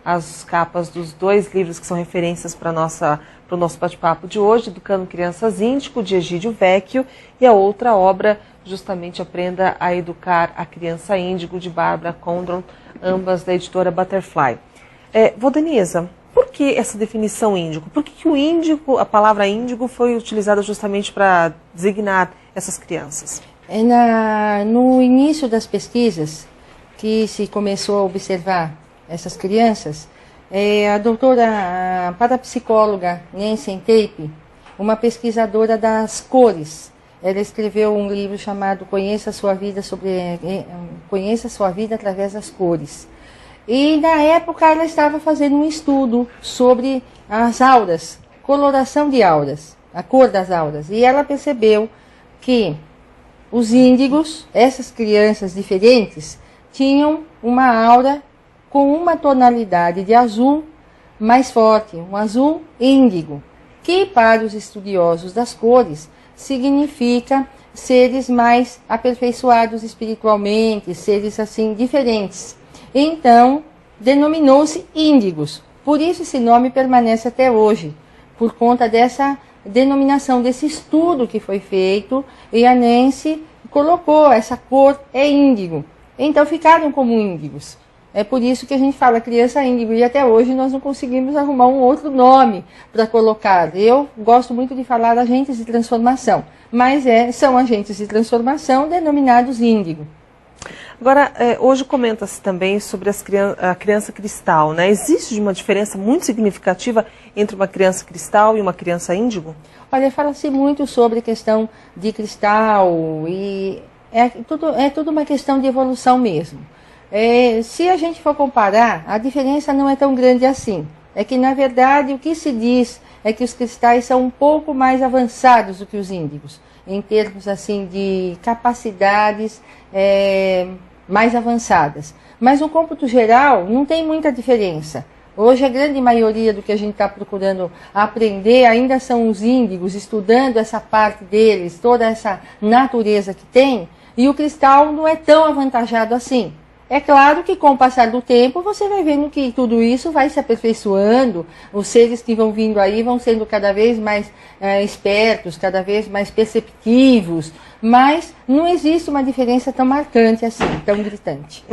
as capas dos 2 livros que são referências para o nosso bate-papo de hoje, Educando Crianças Índigo, de Egídio Vecchio, e a outra obra, justamente Aprenda a Educar a Criança Índigo, de Bárbara Condron, ambas da editora Butterfly. Valdeniza, por que essa definição índigo? Por que o índigo, a palavra índigo, foi utilizada justamente para designar essas crianças? No início das pesquisas, que se começou a observar essas crianças, a parapsicóloga Nancy Tape, uma pesquisadora das cores, ela escreveu um livro chamado Conheça a Sua Vida através das cores. E na época ela estava fazendo um estudo sobre as auras, coloração de auras, a cor das auras. E ela percebeu que os índigos, essas crianças diferentes, tinham uma aura com uma tonalidade de azul mais forte, um azul índigo, que para os estudiosos das cores significa seres mais aperfeiçoados espiritualmente, seres assim diferentes. Então, denominou-se índigos. Por isso esse nome permanece até hoje, por conta dessa denominação, desse estudo que foi feito, e a Nancy colocou essa cor é índigo. Então ficaram como índigos. É por isso que a gente fala criança índigo, e até hoje nós não conseguimos arrumar um outro nome para colocar. Eu gosto muito de falar agentes de transformação, mas são agentes de transformação denominados índigo. Agora, hoje comenta-se também sobre a criança cristal, né? Existe uma diferença muito significativa entre uma criança cristal e uma criança índigo? Olha, fala-se muito sobre a questão de cristal, e é tudo uma questão de evolução mesmo. Se a gente for comparar, a diferença não é tão grande assim. É que, na verdade, o que se diz é que os cristais são um pouco mais avançados do que os índigos, em termos assim de capacidades mais avançadas. Mas no cômputo geral não tem muita diferença. Hoje a grande maioria do que a gente está procurando aprender ainda são os índigos, estudando essa parte deles, toda essa natureza que tem, e o cristal não é tão avantajado assim. É claro que com o passar do tempo você vai vendo que tudo isso vai se aperfeiçoando, os seres que vão vindo aí vão sendo cada vez mais espertos, cada vez mais perceptivos, mas não existe uma diferença tão marcante assim, tão gritante.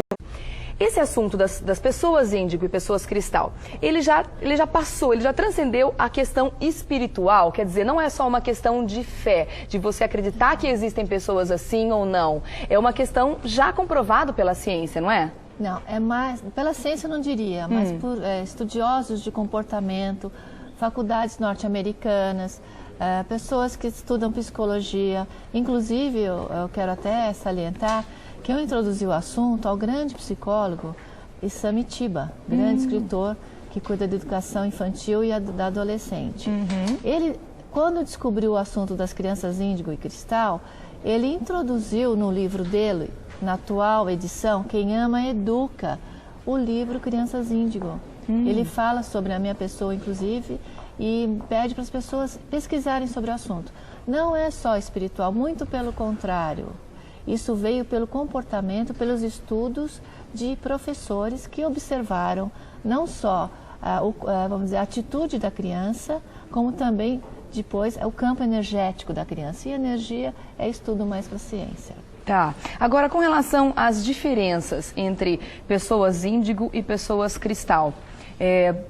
Esse assunto das pessoas índigo e pessoas cristal, ele já passou, ele já transcendeu a questão espiritual, quer dizer, não é só uma questão de fé, de você acreditar que existem pessoas assim ou não, é uma questão já comprovada pela ciência, não é? Não, é mais, pela ciência eu não diria, mas por estudiosos de comportamento, faculdades norte-americanas, pessoas que estudam psicologia, inclusive eu quero até salientar que eu introduzi o assunto ao grande psicólogo Isami Tiba, grande escritor que cuida da educação infantil e da adolescente. Ele, quando descobriu o assunto das crianças índigo e cristal, ele introduziu no livro dele, na atual edição, Quem Ama Educa, o livro Crianças Índigo. Ele fala sobre a minha pessoa, inclusive, e pede para as pessoas pesquisarem sobre o assunto. Não é só espiritual, muito pelo contrário. Isso veio pelo comportamento, pelos estudos de professores que observaram não só vamos dizer, a atitude da criança, como também depois o campo energético da criança. E energia é estudo mais para a ciência. Tá. Agora, com relação às diferenças entre pessoas índigo e pessoas cristal,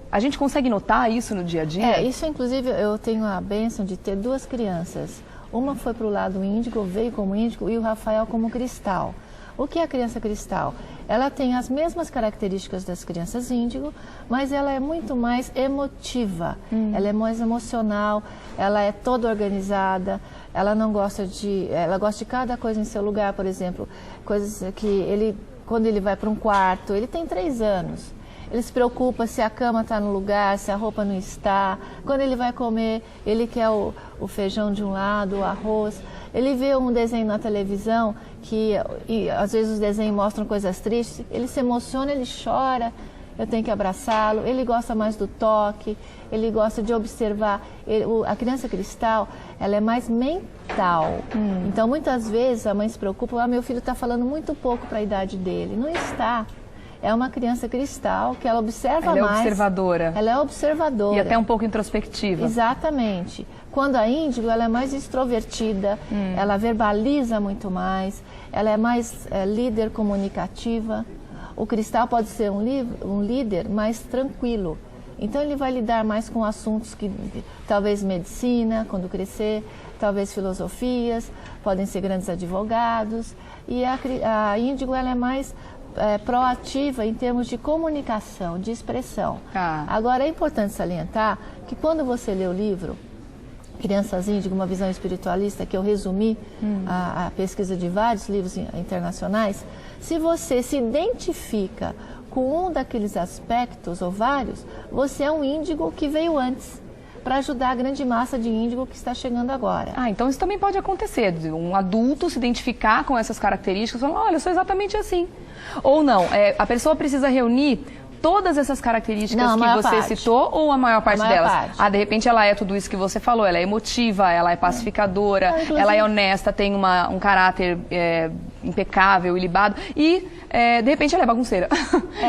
a gente consegue notar isso no dia a dia? Isso inclusive eu tenho a bênção de ter 2 crianças. Uma foi para o lado índigo, veio como índigo, e o Rafael como cristal. O que é a criança cristal? Ela tem as mesmas características das crianças índigo, mas ela é muito mais emotiva, ela é mais emocional, ela é toda organizada, ela não gosta ela gosta de cada coisa em seu lugar, por exemplo, coisas que quando ele vai para um quarto, ele tem 3 anos. Ele se preocupa se a cama está no lugar, se a roupa não está. Quando ele vai comer, ele quer o feijão de um lado, o arroz. Ele vê um desenho na televisão, e às vezes os desenhos mostram coisas tristes, ele se emociona, ele chora, eu tenho que abraçá-lo. Ele gosta mais do toque, ele gosta de observar. A criança cristal, ela é mais mental. Então, muitas vezes a mãe se preocupa, meu filho está falando muito pouco para a idade dele. Não está. é uma criança cristal, que ela observa mais. Ela é observadora. Ela é observadora. E até um pouco introspectiva. Exatamente. Quando a índigo, ela é mais extrovertida, ela verbaliza muito mais, ela é mais líder comunicativa. O cristal pode ser um líder mais tranquilo. Então ele vai lidar mais com assuntos que talvez medicina, quando crescer, talvez filosofias, podem ser grandes advogados. E a índigo, ela é mais proativa em termos de comunicação, de expressão. Agora é importante salientar que quando você lê o livro Crianças Índigo, uma visão espiritualista, que eu resumi a pesquisa de vários livros internacionais, se você se identifica com um daqueles aspectos ou vários, você é um índigo que veio antes, para ajudar a grande massa de índigo que está chegando agora. Então isso também pode acontecer, um adulto se identificar com essas características e falar, olha, eu sou exatamente assim. Ou não, a pessoa precisa reunir todas essas características que você citou, ou a maior parte delas? De repente ela é tudo isso que você falou, ela é emotiva, ela é pacificadora, ela é honesta, tem um caráter impecável, ilibado e de repente ela é bagunceira.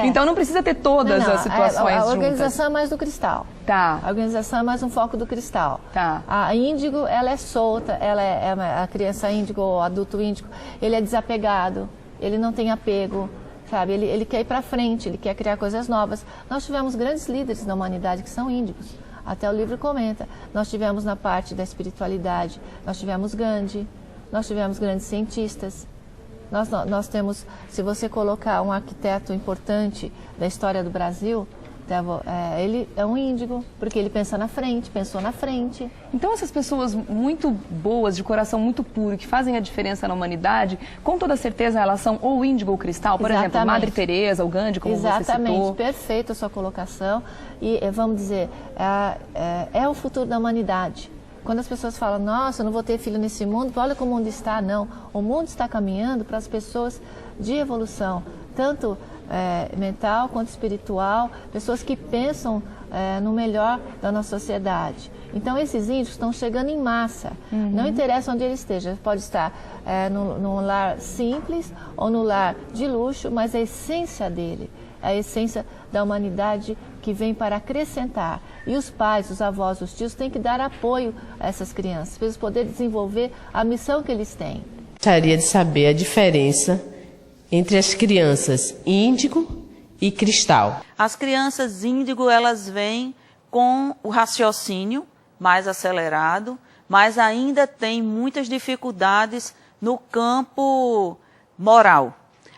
Então não precisa ter todas as situações juntas. A organização é mais do cristal. Tá. A organização é mais um foco do cristal. Tá. A índigo, ela é solta, ela a criança índigo, o adulto índigo, ele é desapegado, ele não tem apego. Sabe, ele quer ir para frente, ele quer criar coisas novas. Nós tivemos grandes líderes na humanidade que são índigos. Até o livro comenta. Nós tivemos na parte da espiritualidade, nós tivemos Gandhi, nós tivemos grandes cientistas. Nós temos, se você colocar um arquiteto importante da história do Brasil, ele é um índigo, porque ele pensou na frente. Então essas pessoas muito boas, de coração muito puro, que fazem a diferença na humanidade, com toda certeza elas são ou índigo ou cristal, por exemplo, Madre Teresa, o Gandhi, como você citou. Exatamente, perfeita a sua colocação. E vamos dizer, é o futuro da humanidade. Quando as pessoas falam, nossa, eu não vou ter filho nesse mundo, olha como o mundo está. Não, o mundo está caminhando para as pessoas de evolução, tanto mental quanto espiritual, pessoas que pensam no melhor da nossa sociedade. Então esses índios estão chegando em massa, não interessa onde ele esteja, pode estar num lar simples ou no lar de luxo, mas a essência dele, a essência da humanidade que vem para acrescentar. E os pais, os avós, os tios têm que dar apoio a essas crianças, para eles poderem desenvolver a missão que eles têm. Gostaria de saber a diferença entre as crianças índigo e cristal. As crianças índigo, elas vêm com o raciocínio mais acelerado, mas ainda tem muitas dificuldades no campo moral.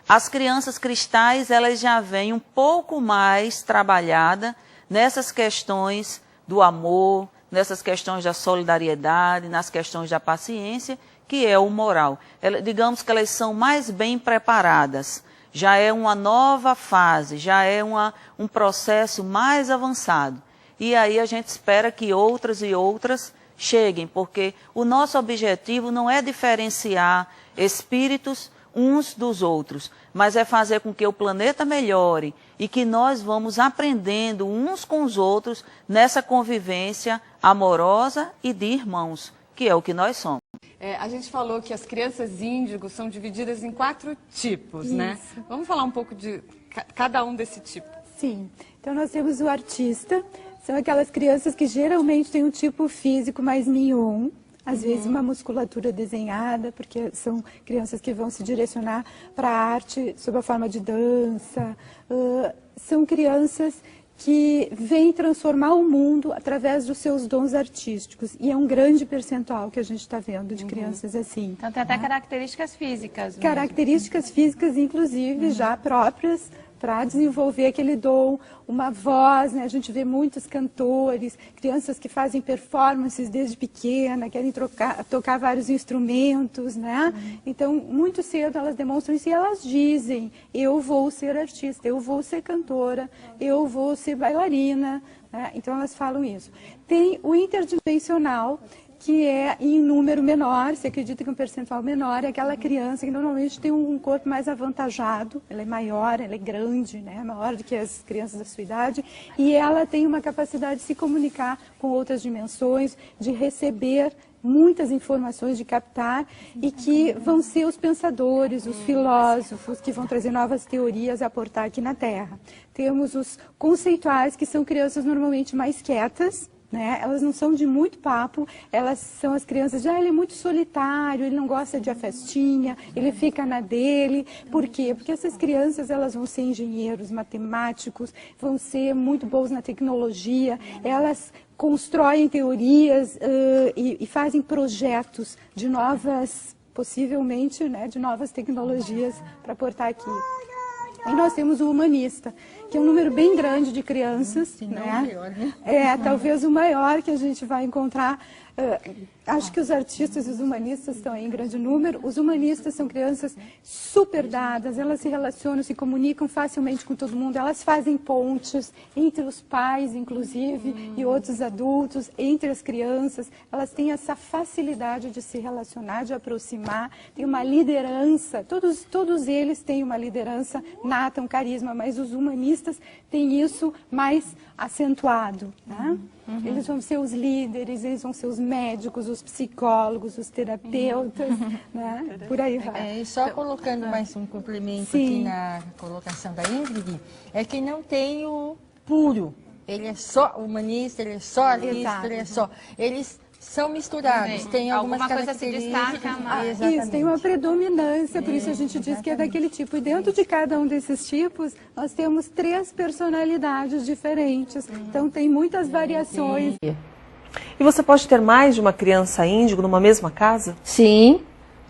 As crianças cristais, elas já vêm um pouco mais trabalhadas nessas questões do amor, nessas questões da solidariedade, nas questões da paciência, que é o moral. Digamos que elas são mais bem preparadas, já é uma nova fase, já é um processo mais avançado. E aí a gente espera que outras e outras cheguem, porque o nosso objetivo não é diferenciar espíritos uns dos outros, mas é fazer com que o planeta melhore e que nós vamos aprendendo uns com os outros nessa convivência amorosa e de irmãos, que é o que nós somos. A gente falou que as crianças índigo são divididas em 4 tipos, né? Vamos falar um pouco de cada um desse tipo. Sim. Então nós temos o artista, são aquelas crianças que geralmente têm um tipo físico mais mignon, às vezes uma musculatura desenhada, porque são crianças que vão se direcionar para a arte sob a forma de dança. São crianças que vêm transformar o mundo através dos seus dons artísticos. E é um grande percentual que a gente está vendo de crianças assim. Então tem até características físicas. Características físicas, inclusive, já próprias para desenvolver aquele dom, uma voz, né? A gente vê muitos cantores, crianças que fazem performances desde pequena, querem tocar vários instrumentos, né? Então, muito cedo elas demonstram isso e elas dizem, eu vou ser artista, eu vou ser cantora, eu vou ser bailarina, né? Então elas falam isso. Tem o interdimensional, que é em número menor, se acredita que um percentual menor, é aquela criança que normalmente tem um corpo mais avantajado, ela é maior, ela é grande, né, maior do que as crianças da sua idade, e ela tem uma capacidade de se comunicar com outras dimensões, de receber muitas informações de captar e que vão ser os pensadores, os filósofos que vão trazer novas teorias a aportar aqui na Terra. Temos os conceituais, que são crianças normalmente mais quietas, né? Elas não são de muito papo, elas são as crianças de, ele é muito solitário, ele não gosta de a festinha, ele fica na dele. Por quê? Porque essas crianças, elas vão ser engenheiros, matemáticos, vão ser muito boas na tecnologia, elas constroem teorias e fazem projetos de novas, possivelmente, né, de novas tecnologias para aportar aqui. E nós temos o humanista, que é um número bem grande de crianças, né? Talvez o maior que a gente vai encontrar. Acho que os artistas e os humanistas estão aí em grande número. Os humanistas são crianças super dadas, elas se relacionam, se comunicam facilmente com todo mundo, elas fazem pontes entre os pais, inclusive, e outros adultos, entre as crianças. Elas têm essa facilidade de se relacionar, de aproximar, tem uma liderança, todos eles têm uma liderança nata, um carisma, mas os humanistas têm isso mais acentuado, né? Eles vão ser os líderes, eles vão ser os médicos, os psicólogos, os terapeutas, né? Por aí vai. E só colocando mais um complemento aqui na colocação da Ingrid, é que não tem o puro. Ele é só humanista, ele é só artista, ele é só... Eles são misturados, tem algumas coisa se destaca mais. Isso, tem uma predominância, por isso a gente diz que é daquele tipo. E dentro de cada um desses tipos, nós temos 3 personalidades diferentes. Então tem muitas variações. E você pode ter mais de uma criança índigo numa mesma casa? Sim,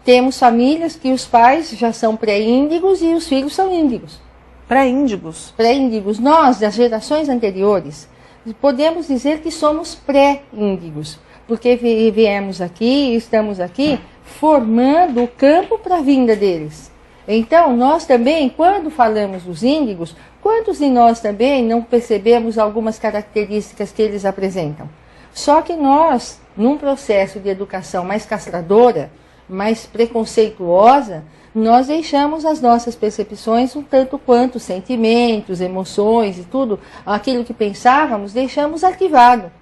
temos famílias que os pais já são pré-índigos e os filhos são índigos. Pré-índigos? Pré-índigos. Nós, das gerações anteriores, podemos dizer que somos pré-índigos, porque viemos aqui e estamos aqui formando o campo para a vinda deles. Então, nós também, quando falamos dos índigos, quantos de nós também não percebemos algumas características que eles apresentam? Só que nós, num processo de educação mais castradora, mais preconceituosa, nós deixamos as nossas percepções um tanto quanto sentimentos, emoções e tudo, aquilo que pensávamos, deixamos arquivado.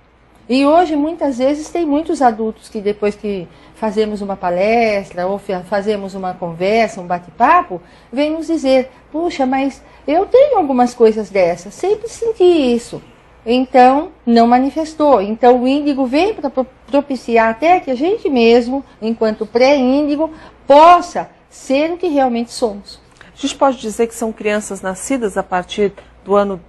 E hoje, muitas vezes, tem muitos adultos que depois que fazemos uma palestra ou fazemos uma conversa, um bate-papo, vêm nos dizer, puxa, mas eu tenho algumas coisas dessas, sempre senti isso. Então, não manifestou. Então, o índigo vem para propiciar até que a gente mesmo, enquanto pré-índigo, possa ser o que realmente somos. A gente pode dizer que são crianças nascidas a partir do ano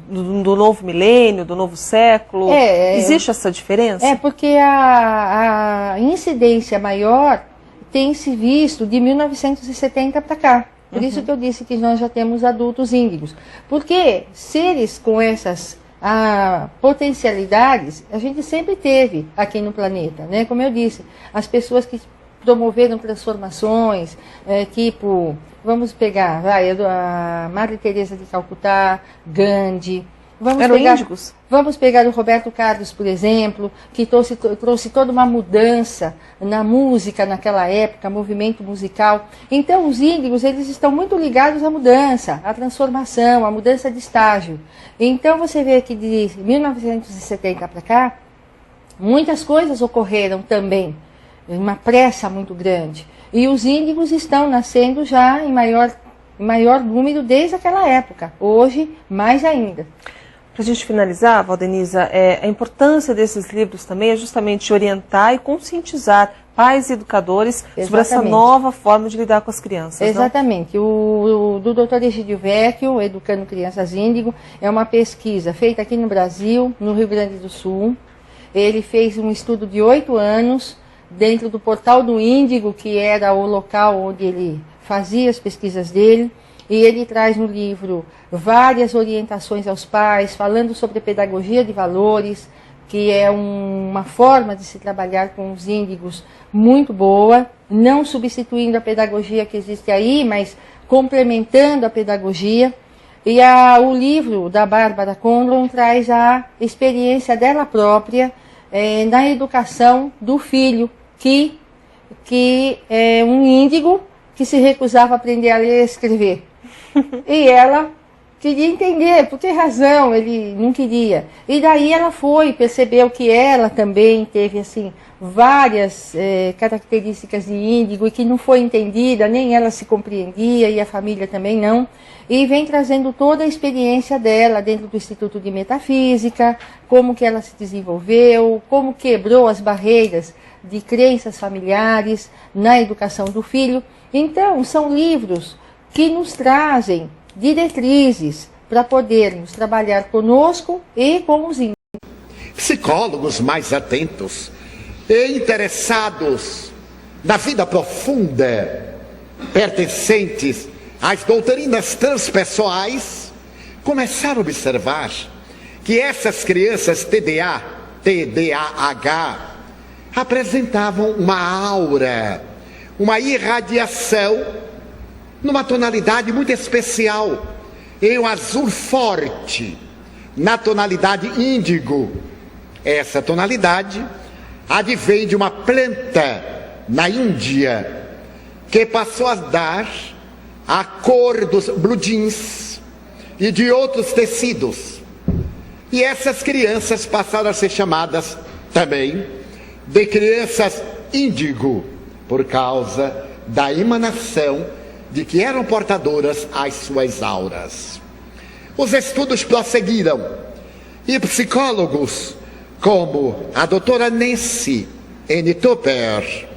do novo milênio, do novo século? Existe essa diferença? É, porque a incidência maior tem se visto de 1970 para cá. Por isso que eu disse que nós já temos adultos índigos. Porque seres com essas potencialidades, a gente sempre teve aqui no planeta, né? Como eu disse, as pessoas que promoveram transformações, tipo, vamos pegar a Madre Teresa de Calcutá, Gandhi. Vamos pegar o Roberto Carlos, por exemplo, que trouxe toda uma mudança na música naquela época, movimento musical. Então, os índigos, eles estão muito ligados à mudança, à transformação, à mudança de estágio. Então, você vê que de 1970 para cá, muitas coisas ocorreram também, uma pressa muito grande. E os índigos estão nascendo já em maior número desde aquela época, hoje mais ainda. Para a gente finalizar, Valdenisa, a importância desses livros também é justamente orientar e conscientizar pais e educadores sobre essa nova forma de lidar com as crianças. Exatamente. O do Dr. Egídio Vecchio, Educando Crianças Índigo, é uma pesquisa feita aqui no Brasil, no Rio Grande do Sul. Ele fez um estudo de 8 anos dentro do Portal do Índigo, que era o local onde ele fazia as pesquisas dele. E ele traz no livro várias orientações aos pais, falando sobre a pedagogia de valores, que é uma forma de se trabalhar com os índigos muito boa, não substituindo a pedagogia que existe aí, mas complementando a pedagogia. E o livro da Bárbara Conlon traz a experiência dela própria na educação do filho, que é um índigo que se recusava a aprender a ler e escrever. E ela queria entender por que razão ele não queria. E daí ela percebeu que ela também teve assim várias características de índigo e que não foi entendida, nem ela se compreendia e a família também não. E vem trazendo toda a experiência dela dentro do Instituto de Metafísica, como que ela se desenvolveu, como quebrou as barreiras de crenças familiares na educação do filho. Então, são livros que nos trazem diretrizes para podermos trabalhar conosco e com os índigos. Psicólogos mais atentos e interessados na vida profunda, pertencentes às doutrinas transpessoais, começaram a observar que essas crianças TDAH, apresentavam uma aura, uma irradiação, numa tonalidade muito especial, em um azul forte, na tonalidade índigo. Essa tonalidade advém de uma planta na Índia, que passou a dar a cor dos blue jeans e de outros tecidos. E essas crianças passaram a ser chamadas também de crianças índigo, por causa da emanação de que eram portadoras as suas auras. Os estudos prosseguiram e psicólogos como a doutora Nancy N. Tupper,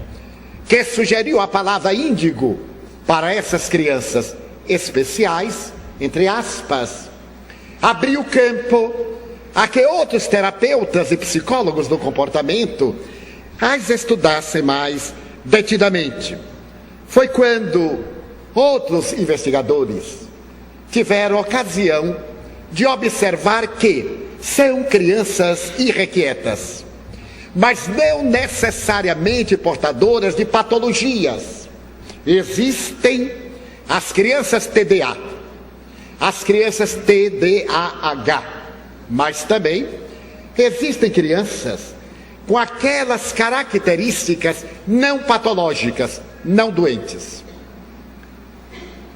que sugeriu a palavra índigo para essas crianças especiais, entre aspas, abriu campo a que outros terapeutas e psicólogos do comportamento as estudassem mais detidamente. Foi quando outros investigadores tiveram ocasião de observar que são crianças irrequietas, mas não necessariamente portadoras de patologias. Existem as crianças TDA, as crianças TDAH, mas também existem crianças com aquelas características não patológicas, não doentes.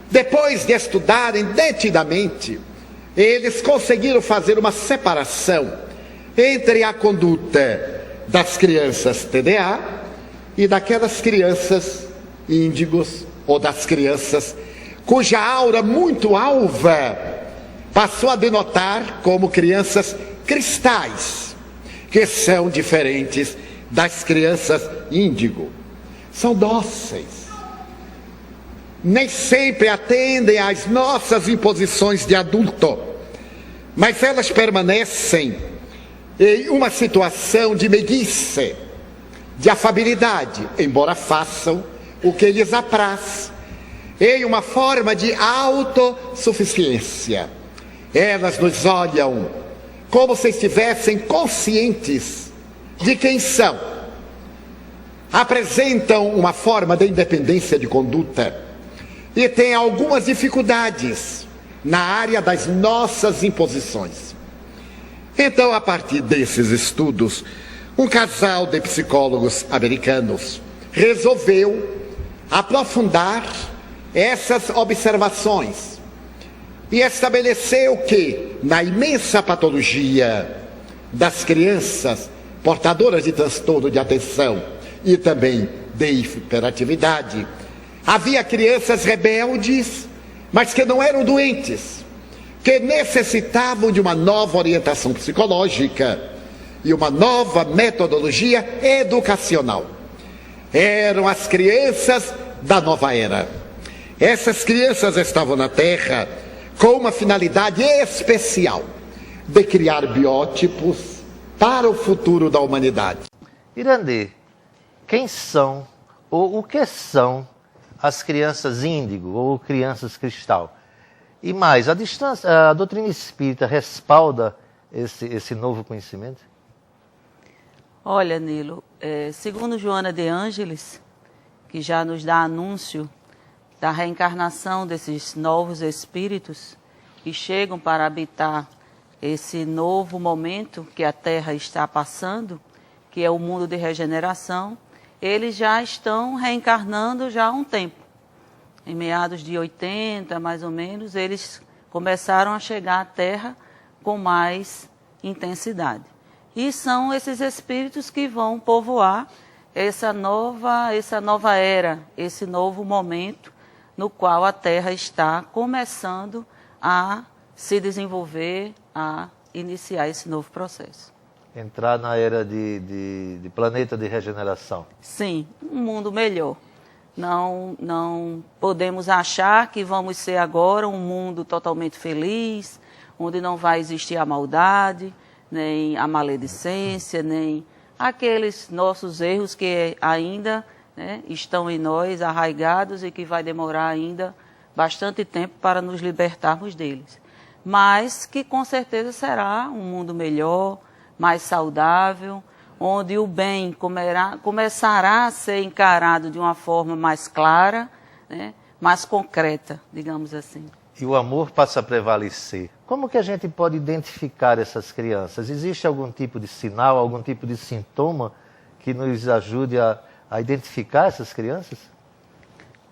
Depois de estudarem detidamente, eles conseguiram fazer uma separação entre a conduta das crianças TDA e daquelas crianças índigos ou das crianças cuja aura muito alva passou a denotar como crianças cristais, que são diferentes das crianças índigo. São dóceis, nem sempre atendem às nossas imposições de adulto, mas elas permanecem em uma situação de meiguice, de afabilidade, embora façam o que lhes apraz, em uma forma de autossuficiência. Elas nos olham como se estivessem conscientes de quem são. Apresentam uma forma de independência de conduta e têm algumas dificuldades na área das nossas imposições. Então, a partir desses estudos, um casal de psicólogos americanos resolveu aprofundar essas observações e estabeleceu que, na imensa patologia das crianças portadoras de transtorno de atenção e também de hiperatividade, havia crianças rebeldes, mas que não eram doentes, que necessitavam de uma nova orientação psicológica e uma nova metodologia educacional. Eram as crianças da nova era. Essas crianças estavam na Terra com uma finalidade especial de criar biótipos para o futuro da humanidade. Irandê, quem são ou o que são as crianças índigo ou crianças cristal? E mais, a doutrina espírita respalda esse novo conhecimento? Olha, Nilo, segundo Joana de Ângeles, que já nos dá anúncio da reencarnação desses novos espíritos que chegam para habitar esse novo momento que a Terra está passando, que é o mundo de regeneração, eles já estão reencarnando já há um tempo. Em meados de 80, mais ou menos, eles começaram a chegar à Terra com mais intensidade. E são esses espíritos que vão povoar essa nova era, esse novo momento no qual a Terra está começando a se desenvolver, a iniciar esse novo processo. Entrar na era de planeta de regeneração. Sim, um mundo melhor. Não podemos achar que vamos ser agora um mundo totalmente feliz, onde não vai existir a maldade, nem a maledicência, nem aqueles nossos erros que ainda, né, estão em nós, arraigados, e que vai demorar ainda bastante tempo para nos libertarmos deles. Mas que com certeza será um mundo melhor, mais saudável, onde o bem começará a ser encarado de uma forma mais clara, né, mais concreta, digamos assim. E o amor passa a prevalecer. Como que a gente pode identificar essas crianças? Existe algum tipo de sinal, algum tipo de sintoma que nos ajude a identificar essas crianças?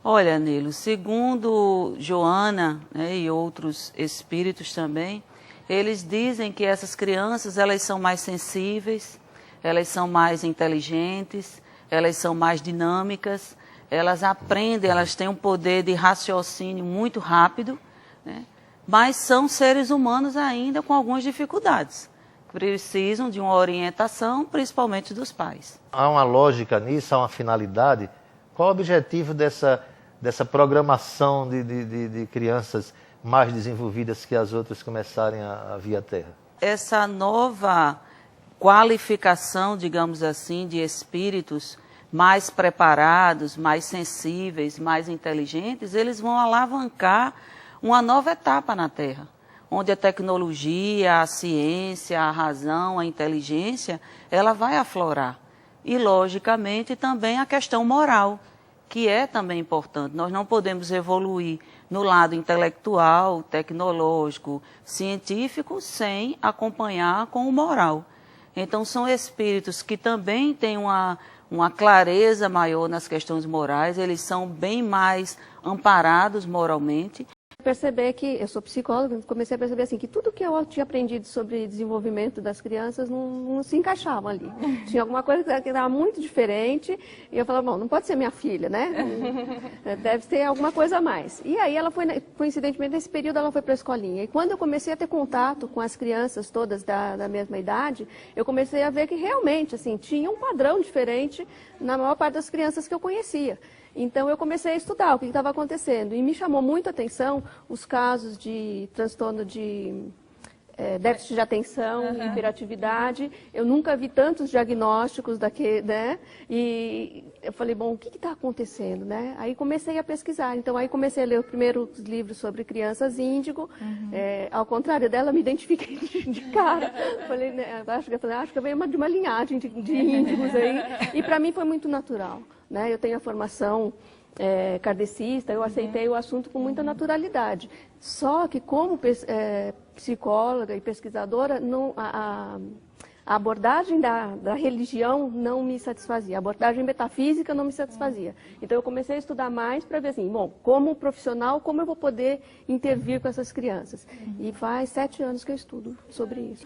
Olha, Nilo, segundo Joana, né, e outros espíritos também, eles dizem que essas crianças, elas são mais sensíveis, elas são mais inteligentes, elas são mais dinâmicas, elas aprendem, elas têm um poder de raciocínio muito rápido, né? Mas são seres humanos ainda com algumas dificuldades. Precisam de uma orientação, principalmente dos pais. Há uma lógica nisso, há uma finalidade. Qual o objetivo dessa programação de crianças mais desenvolvidas que as outras começarem a vir à Terra? Essa nova qualificação, digamos assim, de espíritos mais preparados, mais sensíveis, mais inteligentes, eles vão alavancar uma nova etapa na Terra, onde a tecnologia, a ciência, a razão, a inteligência, ela vai aflorar. E, logicamente, também a questão moral, que é também importante. Nós não podemos evoluir no lado intelectual, tecnológico, científico, sem acompanhar com o moral. Então, são espíritos que também têm uma clareza maior nas questões morais, eles são bem mais amparados moralmente. Perceber que, eu sou psicóloga, comecei a perceber assim, que tudo que eu tinha aprendido sobre desenvolvimento das crianças não se encaixava ali. Tinha alguma coisa que estava muito diferente, e eu falava, bom, não pode ser minha filha, né? Deve ter alguma coisa a mais. E aí ela foi, coincidentemente, nesse período ela foi para a escolinha. E quando eu comecei a ter contato com as crianças todas da mesma idade, eu comecei a ver que realmente, assim, tinha um padrão diferente na maior parte das crianças que eu conhecia. Então, eu comecei a estudar o que estava acontecendo e me chamou muito a atenção os casos de transtorno de déficit de atenção, hiperatividade. Eu nunca vi tantos diagnósticos né? E eu falei, bom, o que está acontecendo, né? Aí comecei a pesquisar. Então, aí comecei a ler os primeiros livros sobre crianças índigo. Ao contrário dela, me identifiquei de cara. Falei, né, acho que eu venho de uma linhagem de índigos aí. E para mim foi muito natural. Né? Eu tenho a formação kardecista, eu aceitei o assunto com muita naturalidade. Só que como psicóloga e pesquisadora, a abordagem da religião não me satisfazia, a abordagem metafísica não me satisfazia. Então eu comecei a estudar mais para ver assim, bom, como profissional, como eu vou poder intervir com essas crianças. E faz 7 anos que eu estudo sobre isso.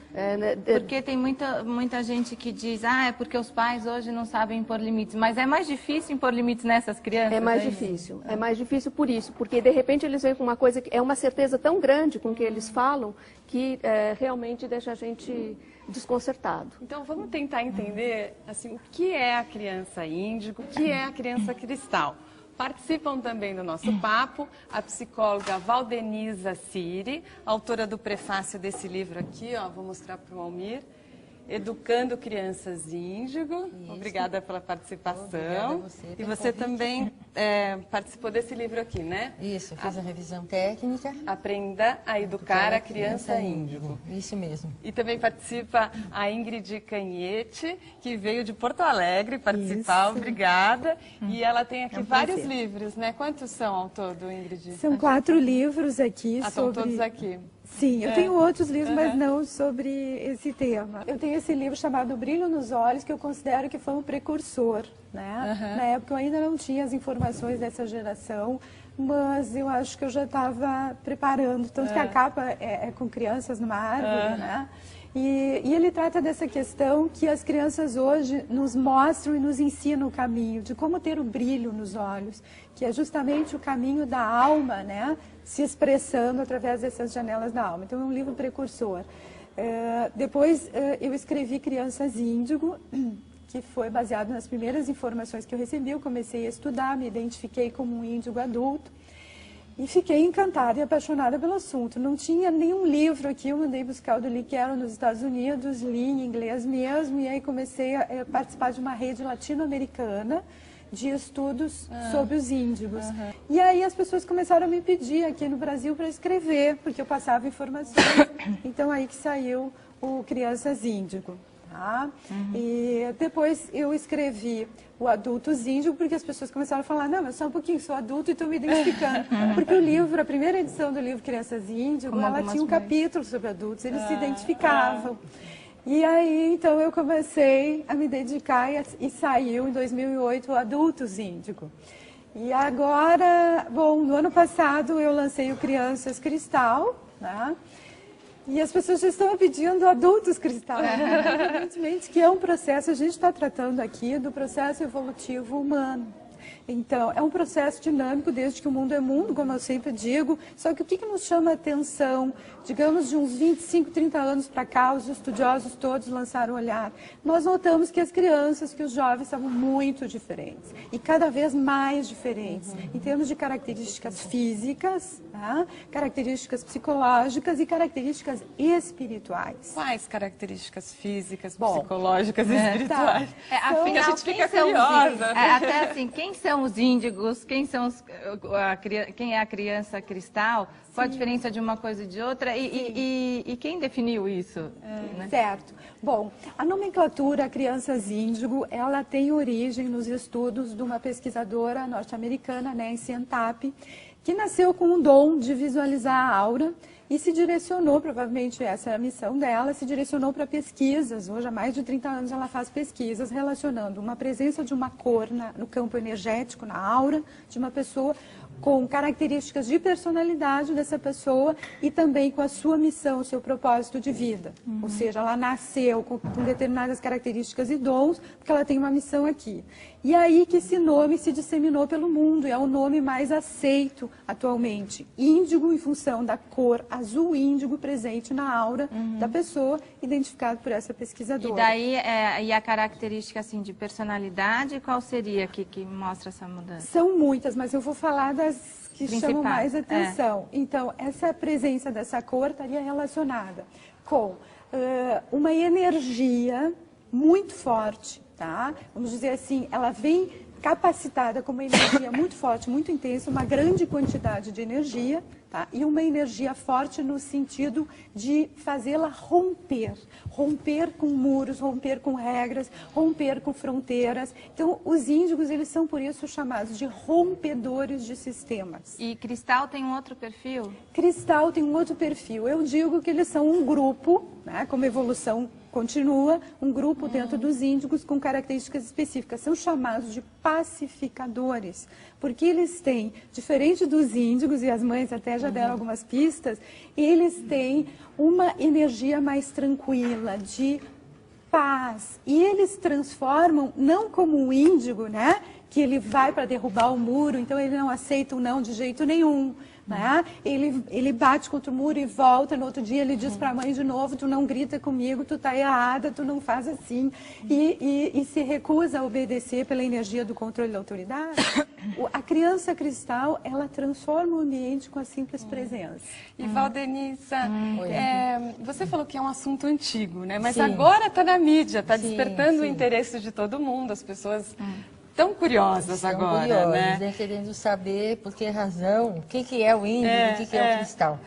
Porque tem muita gente que diz, é porque os pais hoje não sabem impor limites, mas é mais difícil impor limites nessas crianças? É mais difícil por isso, porque de repente eles vêm com uma coisa que é uma certeza tão grande com o que eles falam, que realmente deixa a gente desconcertado. Então vamos tentar entender assim, o que é a criança índigo, o que é a criança cristal. Participam também do nosso papo a psicóloga Valdenisa Siri, autora do prefácio desse livro aqui, ó, vou mostrar para o Almir, Educando Crianças Índigo. Isso. Obrigada pela participação. Obrigada a você pelo convite. Também participou desse livro aqui, né? Isso, fiz a revisão técnica. Aprenda a Educar a Criança Índigo. Isso mesmo. E também participa a Ingrid Canhete, que veio de Porto Alegre participar. Isso. Obrigada. E ela tem aqui vários livros, né? Quantos são ao todo, Ingrid? São 4 livros aqui. Estão todos aqui. Sim, eu tenho outros livros, mas não sobre esse tema. Eu tenho esse livro chamado Brilho nos Olhos, que eu considero que foi um precursor, né? Na época eu ainda não tinha as informações dessa geração, mas eu acho que eu já estava preparando, tanto que a capa é com crianças numa árvore, né? E ele trata dessa questão que as crianças hoje nos mostram e nos ensinam o caminho de como ter o brilho nos olhos, que é justamente o caminho da alma, né, se expressando através dessas janelas da alma. Então é um livro precursor. Depois eu escrevi Crianças Índigo, que foi baseado nas primeiras informações que eu recebi. Eu comecei a estudar, me identifiquei como um índigo adulto. E fiquei encantada e apaixonada pelo assunto. Não tinha nenhum livro aqui, eu mandei buscar o do Lee Carroll nos Estados Unidos, li em inglês mesmo, e aí comecei a participar de uma rede latino-americana de estudos sobre os índigos. E aí as pessoas começaram a me pedir aqui no Brasil para escrever, porque eu passava informações. Então aí que saiu o Crianças Índigo. Tá? E depois eu escrevi o Adultos Índigo, porque as pessoas começaram a falar, não, mas só um pouquinho, sou adulto e estou me identificando. Porque o livro, a primeira edição do livro Crianças Índigo, ela tinha um capítulo sobre adultos, eles se identificavam. E aí, então, eu comecei a me dedicar e saiu em 2008 o Adultos Índigo. E agora, bom, no ano passado eu lancei o Crianças Cristal, né? E as pessoas já estão pedindo Adultos Cristal, evidentemente que é um processo, a gente está tratando aqui do processo evolutivo humano. Então, é um processo dinâmico desde que o mundo é mundo, como eu sempre digo, só que o que nos chama a atenção, digamos de uns 25, 30 anos para cá, os estudiosos todos lançaram o olhar, nós notamos que as crianças, que os jovens estavam muito diferentes, e cada vez mais diferentes, em termos de características físicas, tá? Características psicológicas e características espirituais. Quais características físicas, psicológicas e espirituais? Tá. Afinal, a gente fica são curiosa. Até assim, quem são os índigos, quem é a criança cristal, qual a diferença de uma coisa e de outra e quem definiu isso? Né? Certo. Bom, a nomenclatura Crianças Índigo, ela tem origem nos estudos de uma pesquisadora norte-americana, Nancy Antap, que nasceu com um dom de visualizar a aura e se direcionou, provavelmente essa é a missão dela, se direcionou para pesquisas. Hoje, há mais de 30 anos, ela faz pesquisas relacionando uma presença de uma cor no campo energético, na aura de uma pessoa, com características de personalidade dessa pessoa e também com a sua missão, o seu propósito de vida. Ou seja, ela nasceu com determinadas características e dons, porque ela tem uma missão aqui. E aí que esse nome se disseminou pelo mundo, e é o nome mais aceito atualmente. Índigo, em função da cor azul índigo presente na aura da pessoa, identificado por essa pesquisadora. E daí, e a característica assim, de personalidade, qual seria que mostra essa mudança? São muitas, mas eu vou falar das que chamam mais atenção. Então, essa presença dessa cor estaria relacionada com uma energia muito forte, tá? Vamos dizer assim, ela vem capacitada com uma energia muito forte, muito intensa, uma grande quantidade de energia, tá? E uma energia forte no sentido de fazê-la romper com muros, romper com regras, romper com fronteiras. Então, os índigos, eles são por isso chamados de rompedores de sistemas. E cristal tem um outro perfil? Cristal tem um outro perfil. Eu digo que eles são um grupo, né, como evolução continua, um grupo dentro dos índigos com características específicas. São chamados de pacificadores, porque eles têm, diferente dos índigos, e as mães até já deram algumas pistas, eles têm uma energia mais tranquila, de paz. E eles transformam, não como um índigo, né, que ele vai para derrubar o muro, então ele não aceita o não de jeito nenhum. Né? Ele bate contra o muro e volta, no outro dia ele diz para a mãe de novo, tu não grita comigo, tu está errada, tu não faz assim, e se recusa a obedecer pela energia do controle da autoridade. A criança cristal, ela transforma o ambiente com a simples presença. E Valdenissa, você falou que é um assunto antigo, né? Mas agora está na mídia, está despertando o interesse de todo mundo, as pessoas tão curiosas agora, né? Querendo saber por que razão, o que é o índigo, o que é o cristal.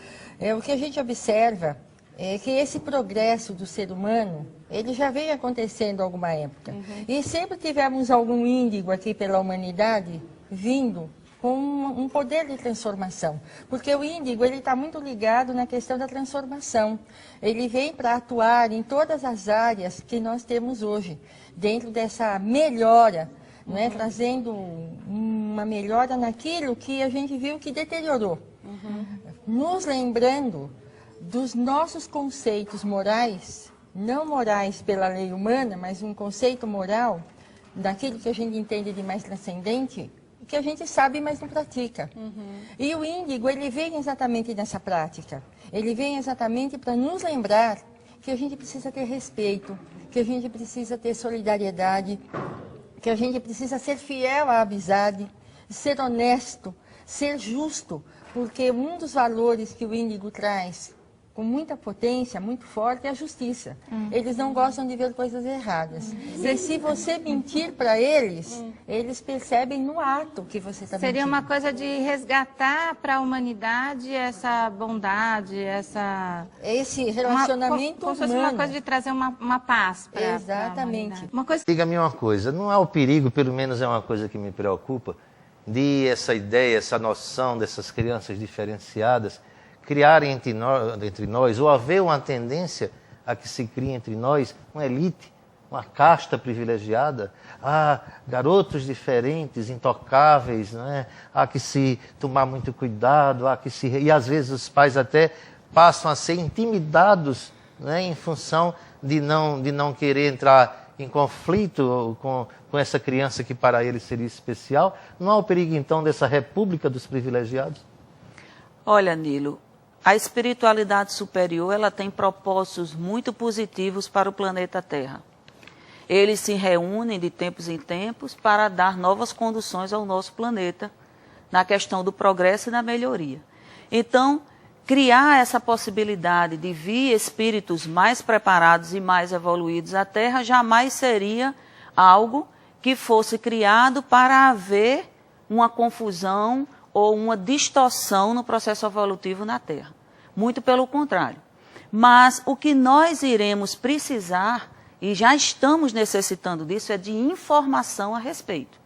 O que a gente observa é que esse progresso do ser humano, ele já vem acontecendo há alguma época. E sempre tivemos algum índigo aqui pela humanidade vindo com um poder de transformação. Porque o índigo, ele está muito ligado na questão da transformação. Ele vem para atuar em todas as áreas que nós temos hoje, dentro dessa melhora, trazendo uma melhora naquilo que a gente viu que deteriorou. Nos lembrando dos nossos conceitos morais, não morais pela lei humana, mas um conceito moral, daquilo que a gente entende de mais transcendente, que a gente sabe, mas não pratica. E o índigo, ele vem exatamente nessa prática. Ele vem exatamente para nos lembrar que a gente precisa ter respeito, que a gente precisa ter solidariedade, que a gente precisa ser fiel à amizade, ser honesto, ser justo, porque um dos valores que o índigo traz com muita potência, muito forte, é a justiça. Eles não gostam de ver coisas erradas. E se você mentir para eles, eles percebem no ato que você está mentindo. Seria uma coisa de resgatar para a humanidade essa bondade, esse relacionamento como se fosse uma coisa de trazer uma paz para exatamente. Uma coisa... Diga-me uma coisa, não há o perigo, pelo menos é uma coisa que me preocupa, de essa ideia, essa noção dessas crianças diferenciadas criarem entre nós, ou haver uma tendência a que se crie entre nós uma elite, uma casta privilegiada, garotos diferentes, intocáveis, né? Há que se tomar muito cuidado, e às vezes os pais até passam a ser intimidados, né? Em função de não querer entrar em conflito com essa criança que para eles seria especial. Não há o perigo então dessa república dos privilegiados? Olha, Nilo, a espiritualidade superior, ela tem propósitos muito positivos para o planeta Terra. Eles se reúnem de tempos em tempos para dar novas conduções ao nosso planeta na questão do progresso e da melhoria. Então, criar essa possibilidade de vir espíritos mais preparados e mais evoluídos à Terra jamais seria algo que fosse criado para haver uma confusão ou uma distorção no processo evolutivo na Terra. Muito pelo contrário. Mas o que nós iremos precisar, e já estamos necessitando disso, é de informação a respeito.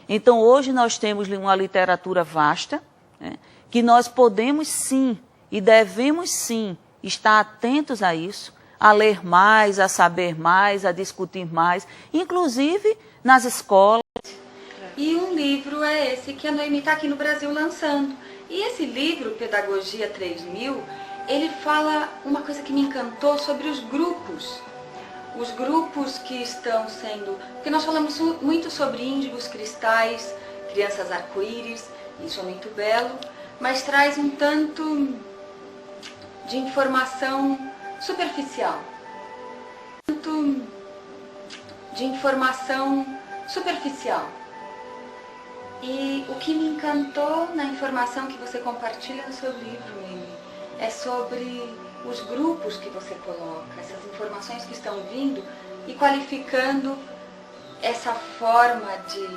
Então, hoje nós temos uma literatura vasta, né, que nós podemos sim, e devemos sim, estar atentos a isso, a ler mais, a saber mais, a discutir mais, inclusive nas escolas. E um livro é esse que a Noemi está aqui no Brasil lançando. E esse livro, Pedagogia 3000, ele fala uma coisa que me encantou sobre os grupos. Os grupos que estão sendo... Porque nós falamos muito sobre índigos cristais, crianças arco-íris, isso é muito belo, mas traz um tanto de informação superficial. Tanto de informação superficial. E o que me encantou na informação que você compartilha no seu livro, Mimi, é sobre os grupos que você coloca, essas informações que estão vindo e qualificando essa forma de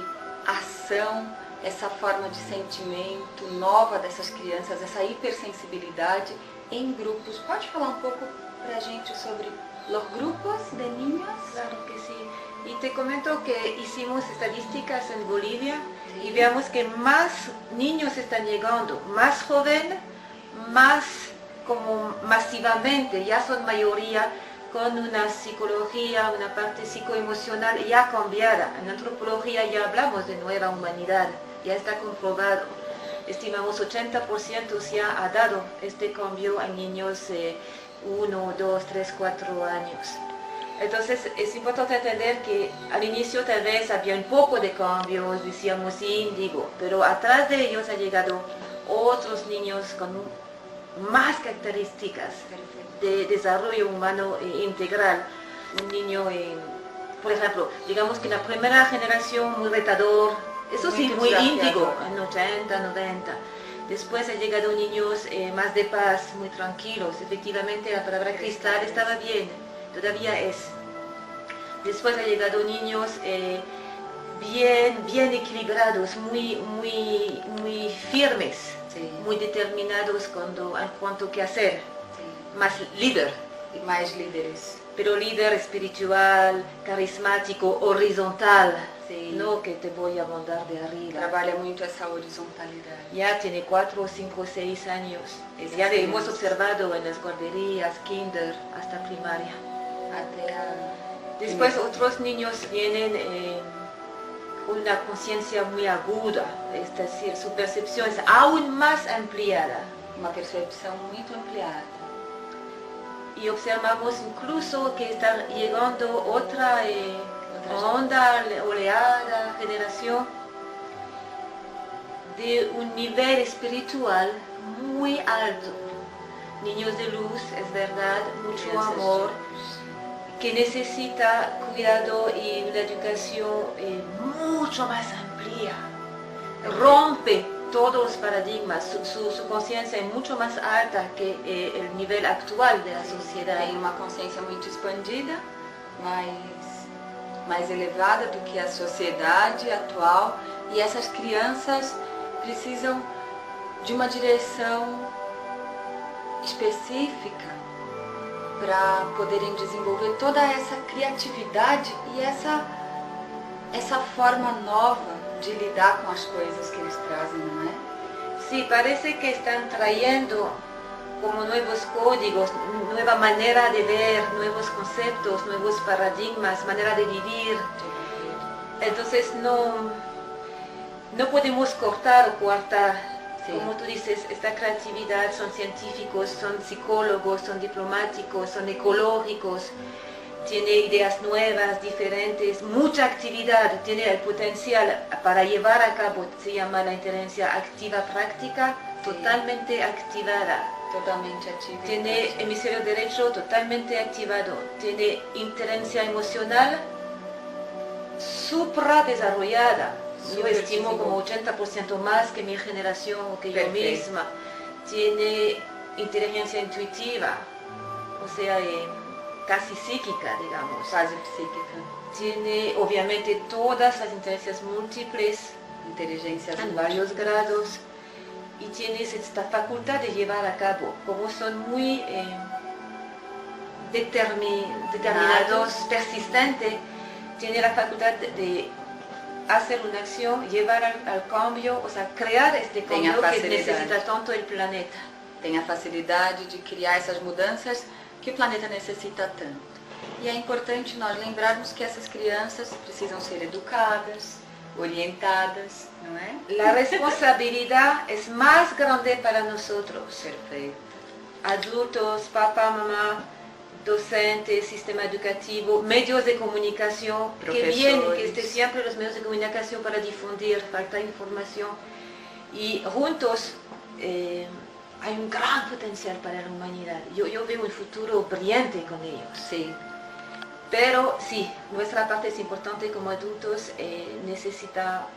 ação, essa forma de sentimento nova dessas crianças, essa hipersensibilidade em grupos. Pode falar um pouco para a gente sobre os grupos de niños? Claro que sí. Y te comento que hicimos estadísticas en Bolivia y veamos que más niños están llegando, más joven, más como masivamente, ya son mayoría con una psicología, una parte psicoemocional ya cambiada. En antropología ya hablamos de nueva humanidad, ya está comprobado. Estimamos 80% ya ha dado este cambio a niños 1, 2, 3, 4 años. Entonces es importante entender que al inicio tal vez había un poco de cambios, decíamos índigo, pero atrás de ellos han llegado otros niños con más características de desarrollo humano integral. Un niño, por ejemplo, digamos que la primera generación muy retador, eso sí, muy índigo, en 80, 90. Después han llegado niños más de paz, muy tranquilos. Efectivamente la palabra cristal estaba bien, todavía es. Después han llegado niños bien equilibrados, muy firmes, sí, muy determinados en cuanto a qué hacer. Sí. Más líder. Y más líderes. Pero líder espiritual, carismático, horizontal. Sí. No que te voy a mandar de arriba. Trabalha muito essa horizontalidad. Ya tiene 4, 5, 6 años. Ya hemos observado en las guarderías, kinder, hasta primaria. Después otros niños vienen una conciencia muy aguda, es decir, su percepción es aún más ampliada. Uma percepção muito ampliada. Y observamos incluso que está llegando otra onda, oleada, generación de un nivel espiritual muy alto. Niños de luz, es verdad, mucho amor, que necesita cuidado y una educación mucho más amplia. Rompe todos los paradigmas, su conciencia es mucho más alta que el nivel actual de la sociedad. Tem uma consciência muito expandida, mais elevada do que a sociedade atual, e essas crianças precisam de uma direção específica para poderem desenvolver toda essa criatividade e essa forma nova de lidar com as coisas que eles trazem, não é? Sí, parece que están trayendo como nuevos códigos, nueva manera de ver, nuevos conceptos, nuevos paradigmas, manera de vivir. Entonces no podemos cortar o coartar. Como tú dices, esta creatividad, son científicos, son psicólogos, son diplomáticos, son ecológicos, tiene ideas nuevas, diferentes, mucha actividad, tiene el potencial para llevar a cabo, se llama la inteligencia activa práctica, totalmente activada. Totalmente activa. Tiene hemisferio derecho totalmente activado, tiene inteligencia emocional supradesarrollada. Yo estimo como 80% más que mi generación o que yo misma. Tiene inteligencia intuitiva, o sea, casi psíquica, digamos. Casi psíquica. Tiene obviamente todas las inteligencias múltiples, inteligencias en varios grados, y tiene esta facultad de llevar a cabo, como son muy determinados, persistentes, tiene la facultad de hacer una acción, llevar al cambio, o sea, crear este cambio que necesita tanto el planeta. Tem a facilidade de criar essas mudanças que o planeta necessita tanto. E é importante nós lembrarmos que essas crianças precisam ser educadas, orientadas, não é? La responsabilidad es más grande para nosotros. Perfeito. Adultos, papá, mamá, docentes, sistema educativo, medios de comunicación, que vienen, que estén siempre los medios de comunicación para difundir, falta información. Y juntos hay un gran potencial para la humanidad. Yo veo un futuro brillante con ellos. Sí. Pero sí, nuestra parte es importante como adultos, necesita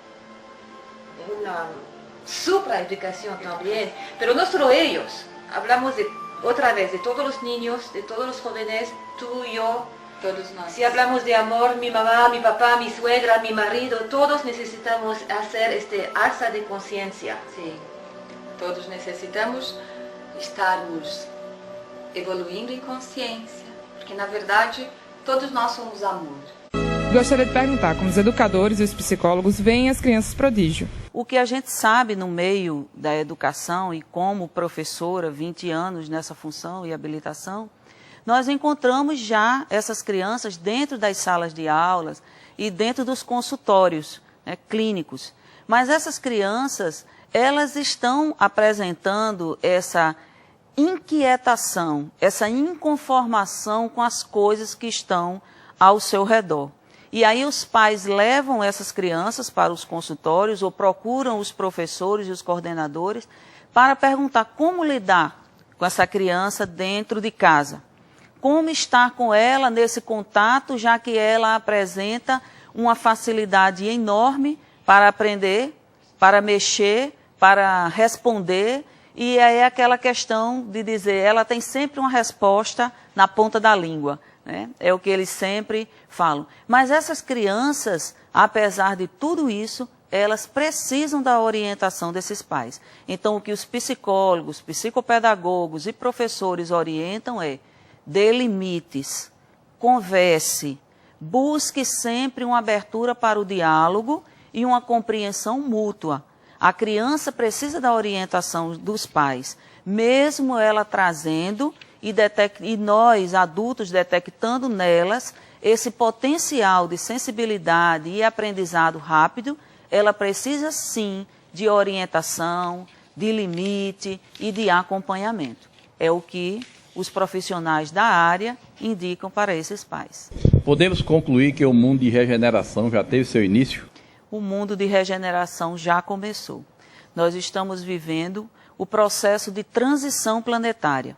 una supraeducación también, pero no solo ellos, hablamos de otra vez de todos los niños, de todos los jóvenes, tú y yo, todos nós. Si hablamos de amor, mi mamá, mi papá, mi suegra, mi marido, todos necesitamos hacer este alza de conciencia. Sí, todos necessitamos estarmos evoluindo em consciência, porque na verdade todos nós somos amor. Gostaria de perguntar como os educadores e os psicólogos veem as crianças prodígio. O que a gente sabe no meio da educação e como professora, 20 anos nessa função e habilitação, nós encontramos já essas crianças dentro das salas de aulas e dentro dos consultórios clínicos. Mas essas crianças, elas estão apresentando essa inquietação, essa inconformação com as coisas que estão ao seu redor. E aí os pais levam essas crianças para os consultórios ou procuram os professores e os coordenadores para perguntar como lidar com essa criança dentro de casa. Como estar com ela nesse contato, já que ela apresenta uma facilidade enorme para aprender, para mexer, para responder. E aí é aquela questão de dizer, ela tem sempre uma resposta na ponta da língua. É o que eles sempre falam. Mas essas crianças, apesar de tudo isso, elas precisam da orientação desses pais. Então, o que os psicólogos, psicopedagogos e professores orientam é: dê limites, converse, busque sempre uma abertura para o diálogo e uma compreensão mútua. A criança precisa da orientação dos pais, mesmo ela trazendo e nós, adultos, detectando nelas esse potencial de sensibilidade e aprendizado rápido, ela precisa sim de orientação, de limite e de acompanhamento. É o que os profissionais da área indicam para esses pais. Podemos concluir que o mundo de regeneração já teve seu início? O mundo de regeneração já começou. Nós estamos vivendo o processo de transição planetária,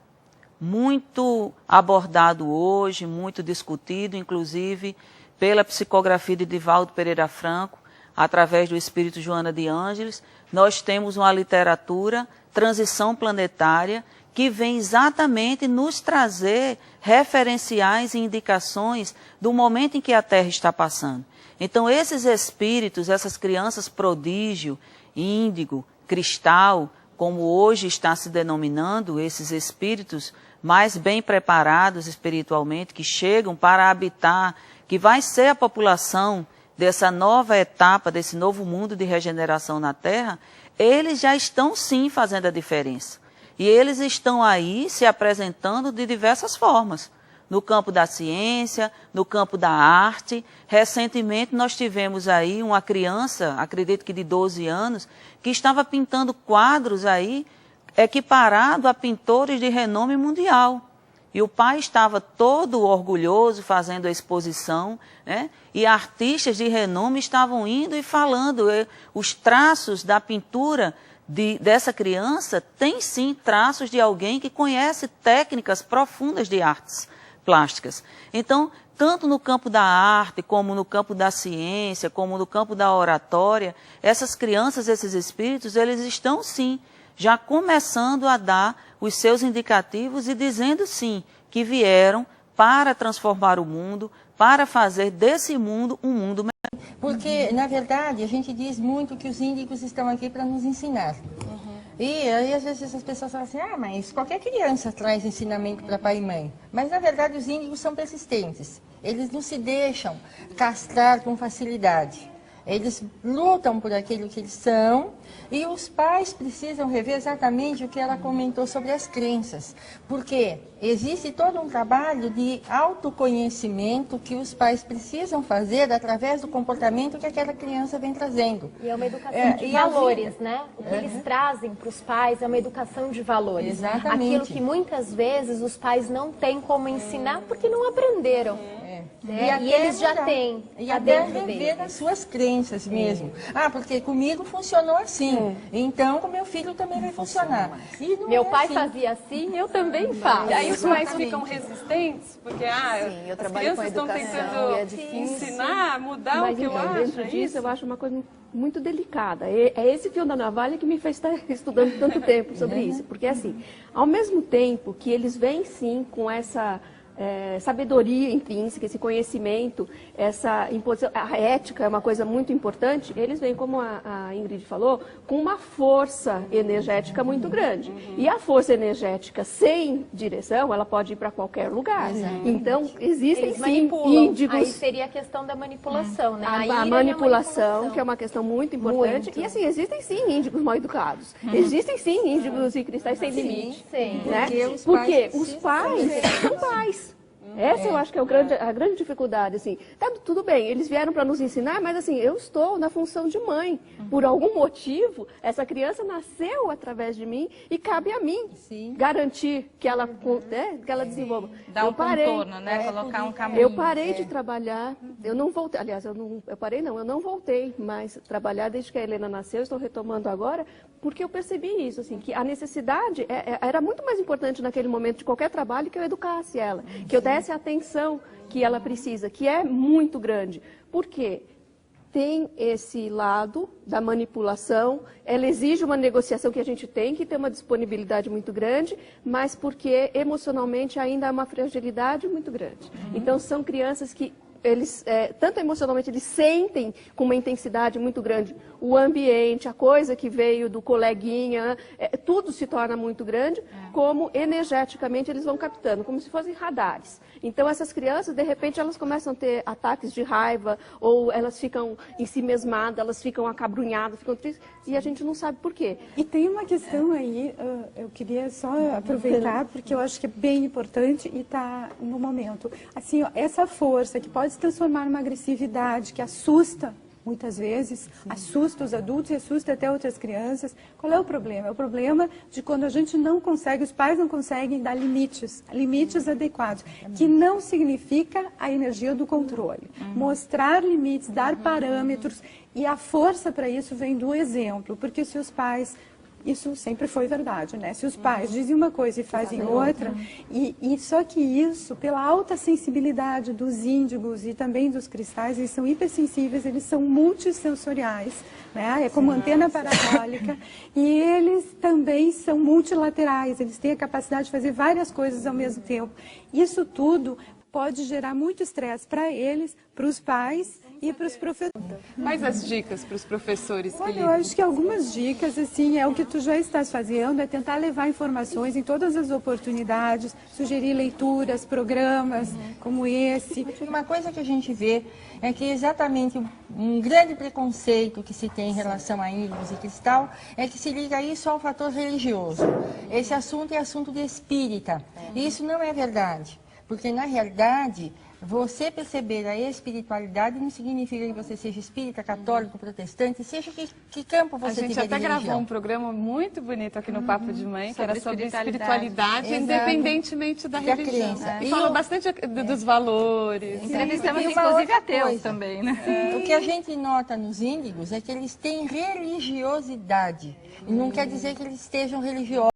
muito abordado hoje, muito discutido, inclusive pela psicografia de Divaldo Pereira Franco, através do Espírito Joana de Ângeles. Nós temos uma literatura, Transição Planetária, que vem exatamente nos trazer referenciais e indicações do momento em que a Terra está passando. Então, esses espíritos, essas crianças prodígio, índigo, cristal, como hoje está se denominando, esses espíritos mais bem preparados espiritualmente, que chegam para habitar, que vai ser a população dessa nova etapa, desse novo mundo de regeneração na Terra, eles já estão sim fazendo a diferença. E eles estão aí se apresentando de diversas formas, no campo da ciência, no campo da arte. Recentemente nós tivemos aí uma criança, acredito que de 12 anos, que estava pintando quadros aí, equiparado a pintores de renome mundial. E o pai estava todo orgulhoso fazendo a exposição, né? E artistas de renome estavam indo e falando. Os traços da pintura dessa criança têm sim traços de alguém que conhece técnicas profundas de artes plásticas. Então, tanto no campo da arte, como no campo da ciência, como no campo da oratória, essas crianças, esses espíritos, eles estão sim já começando a dar os seus indicativos e dizendo sim que vieram para transformar o mundo, para fazer desse mundo um mundo melhor. Porque, na verdade, a gente diz muito que os índigos estão aqui para nos ensinar. E aí, às vezes, as pessoas falam assim, mas qualquer criança traz ensinamento para pai e mãe. Mas, na verdade, os índigos são persistentes. Eles não se deixam castrar com facilidade. Eles lutam por aquilo que eles são e os pais precisam rever exatamente o que ela comentou sobre as crenças. Porque existe todo um trabalho de autoconhecimento que os pais precisam fazer através do comportamento que aquela criança vem trazendo. E é uma educação de valores, né? O que eles trazem para os pais é uma educação de valores. Exatamente. Aquilo que muitas vezes os pais não têm como ensinar porque não aprenderam. E eles já têm. E até rever as suas crenças mesmo. Porque comigo funcionou assim. Então com meu filho também vai funcionar. Meu pai fazia assim, eu também faço. E aí os pais ficam resistentes, porque eu as crianças estão tentando ensinar, mudar o que eu acho. Dentro disso, eu acho uma coisa muito delicada. É esse fio da navalha que me fez estar estudando tanto tempo sobre isso. Porque assim, ao mesmo tempo que eles vêm sim com essa sabedoria intrínseca, esse conhecimento, essa imposição, a ética é uma coisa muito importante, eles vêm, como a Ingrid falou, com uma força energética muito grande. E a força energética sem direção, ela pode ir para qualquer lugar. Então, existem eles sim índigos. Aí seria a questão da manipulação, né? A manipulação, que é uma questão muito importante. E assim, existem sim índigos mal educados. Existem sim índigos e cristais sem limite. Né? Porque os pais são pais. Essa eu acho que é a grande dificuldade, assim. Tá tudo bem, eles vieram para nos ensinar, mas assim, eu estou na função de mãe. Por algum motivo, essa criança nasceu através de mim e cabe a mim garantir que ela desenvolva. Dar um contorno, né? Colocar um caminho. Eu parei de trabalhar, eu não voltei, aliás, eu não voltei mais a trabalhar desde que a Helena nasceu, estou retomando agora, porque eu percebi isso, assim, que a necessidade era muito mais importante naquele momento de qualquer trabalho que eu educasse ela, que eu desse a atenção que ela precisa, que é muito grande. Por quê? Tem esse lado da manipulação, ela exige uma negociação que a gente tem que ter uma disponibilidade muito grande, mas porque emocionalmente ainda há uma fragilidade muito grande. Então são crianças que eles, tanto emocionalmente, eles sentem com uma intensidade muito grande o ambiente, a coisa que veio do coleguinha, tudo se torna muito grande, como energeticamente eles vão captando, como se fossem radares. Então essas crianças, de repente, elas começam a ter ataques de raiva, ou elas ficam ensimesmadas, elas ficam acabrunhadas, ficam tristes, e a gente não sabe por quê. E tem uma questão aí, eu queria só aproveitar, porque eu acho que é bem importante e está no momento. Assim, ó, essa força que pode se transformar numa agressividade, que assusta, muitas vezes, assusta os adultos e assusta até outras crianças. Qual é o problema? É o problema de quando a gente não consegue, os pais não conseguem dar limites adequados, que não significa a energia do controle. Mostrar limites, dar parâmetros, e a força para isso vem do exemplo, porque se os pais... Isso sempre foi verdade, né? Se os pais dizem uma coisa e fazem outra, e só que isso, pela alta sensibilidade dos índigos e também dos cristais, eles são hipersensíveis, eles são multissensoriais, né? É como antena parabólica, e eles também são multilaterais, eles têm a capacidade de fazer várias coisas ao mesmo tempo. Isso tudo pode gerar muito estresse para eles, para os pais e para os professores. Quais as dicas para os professores? Olha, eu acho que algumas dicas, assim, é o que tu já estás fazendo, é tentar levar informações em todas as oportunidades, sugerir leituras, programas como esse. Uma coisa que a gente vê é que exatamente um grande preconceito que se tem em relação a índicos e cristal é que se liga isso ao fator religioso. Esse assunto é assunto de espírita. E isso não é verdade, porque na realidade... Você perceber a espiritualidade não significa que você seja espírita, católico, protestante, seja que campo você tiver de religião. A gente até gravou um programa muito bonito aqui no Papo de Mãe, que era sobre espiritualidade, independentemente da religião. E falou bastante dos valores. Entrevistamos inclusive ateus também, né? O que a gente nota nos índigos é que eles têm religiosidade. E não quer dizer que eles estejam religiosos.